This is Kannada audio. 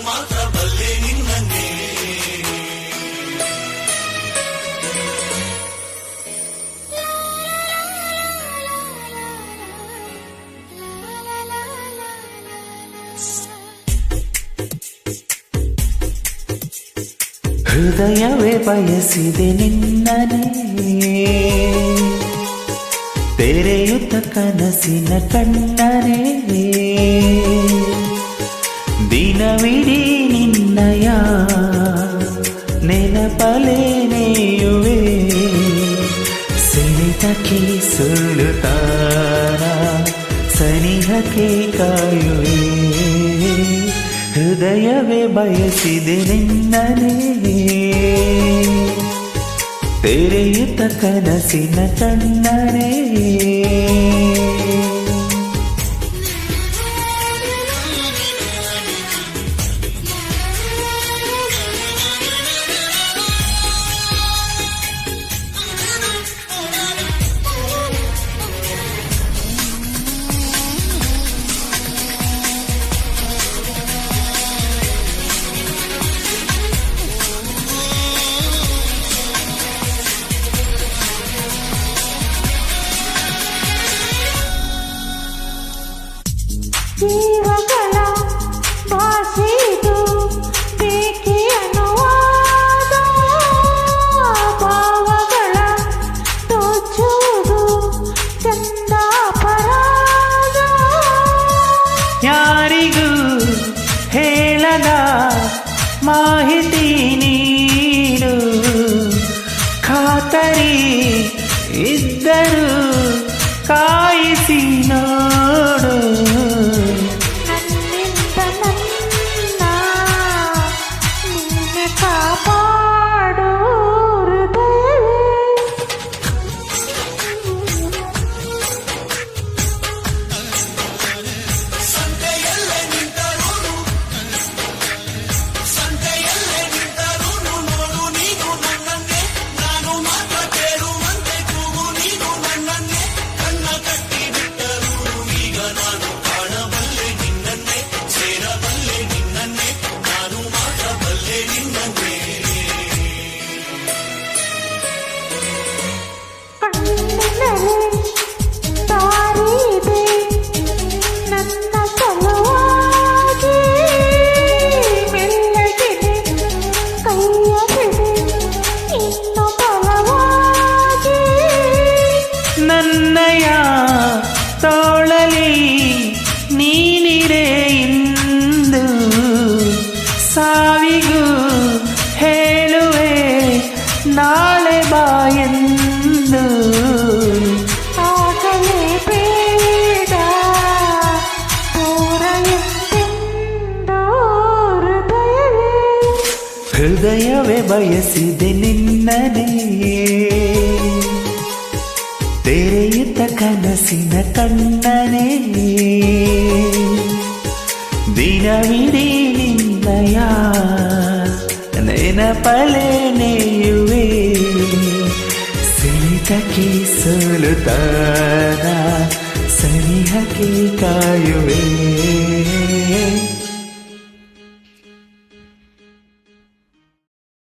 ಮಾತ್ರ ಬಲ್ಲೆ ನಿನ್ನನ್ನೇ. ಹೃದಯವೇ ಬಯಸಿದೆ ನಿನ್ನನೇ, ತೆರೆಯುತ್ತ ಕನಸಿನ ಕಣ್ಣನೇ, ದಿನವಿಡೀ ನಿನ್ನಯ ನೆನಪಲೇ ನೇಯುವೆ, ಸೆಳೆತಕ್ಕೆ ಸುಳ್ಳುತ್ತಾನ ಸನಿಹಕ್ಕೆ ಕಾಯುವೆ. ಹೃದಯವೇ ಬಯಸಿದೆ ನಿನ್ನನೇ, ತೆರೆಯುತ್ತ ಕನಸಿನ ಕಣ್ಣನೇ. ಜೀವಗಳ ಭಾಷೆದು ಬೇಕೆ ಅನುವಾದ, ಭಾವಗಳ ತೋಚುವುದು ಚಂದ ಅಪರಾಧ. ಯಾರಿಗೂ ಹೇಳದ ಮಾಹಿತಿ ನೀಡು, ಖಾತರಿ ಇದ್ದರೂ ಕಾಯಿಸಿ ನೋಡು. ನನ್ನಿಂದ ನನ್ನ ನಿನ್ನೆ ಕಾಪಾಡು ಹೃದಯವೇ. ಸಂತೆಯಲ್ಲೇ ನಿಂತರೂನು ನೋಡು ನೀನು ನನ್ನನ್ನೇ, ನಾನು ಮಾತ್ರ ಕೇಳುವಂತೆ ಕೂಗು ನೀನು ನನ್ನನ್ನೇ. ಕಣ್ಣ ಕಟ್ಟಿ ಬಿಟ್ಟರು ಈಗ ನಾನು ಕಾಣಬಲ್ಲೆ ನಿನ್ನನ್ನೇ, ಸೇರಬಲ್ಲೆ ನಿನ್ನನ್ನೇ, ನಾನು ಮಾತ್ರ ಬಲ್ಲೆ ನಿನ್ನನ್ನೇ. ಕಣ್ಣಿನಲ್ಲಿ ದಾರಿದೆ ನನ್ನ ಸಲುವಾಗಿ, ಮೆಲ್ಲಗೆನೆ ಕೈಯ ಬಿಡಿ ಇನ್ನು ಬಲವಾಗಿ. ನನ್ನಯ ತೋಳಲಿ ನೀನಿರೆ ಇಂದು, ಸಾವಿಗೂ ಹೇಳುವೆ ನಾಳೆ ಬಾಯೆಂದು. ಆಗಲೇ ಬೇಡ ದೂರ ಎಂದೆಂದು ಹೃದಯವೇ. ಹೃದಯವೇ ಬಯಸಿದೆ ನಿನ್ನನೇ, ತೆರೆಯುತ್ತ ಕನಸಿನ ಕಣ್ಣನೇ, ದಿನವಿಡೀ ನಿನ್ನಯ ನೆನಪಲೇ ನೇಯುವೆ, ಸೆಳೆತಕ್ಕೆ ಸೋಲುತ್ತಾನ ಸನಿಹಕ್ಕೆ ಕಾಯುವೆ.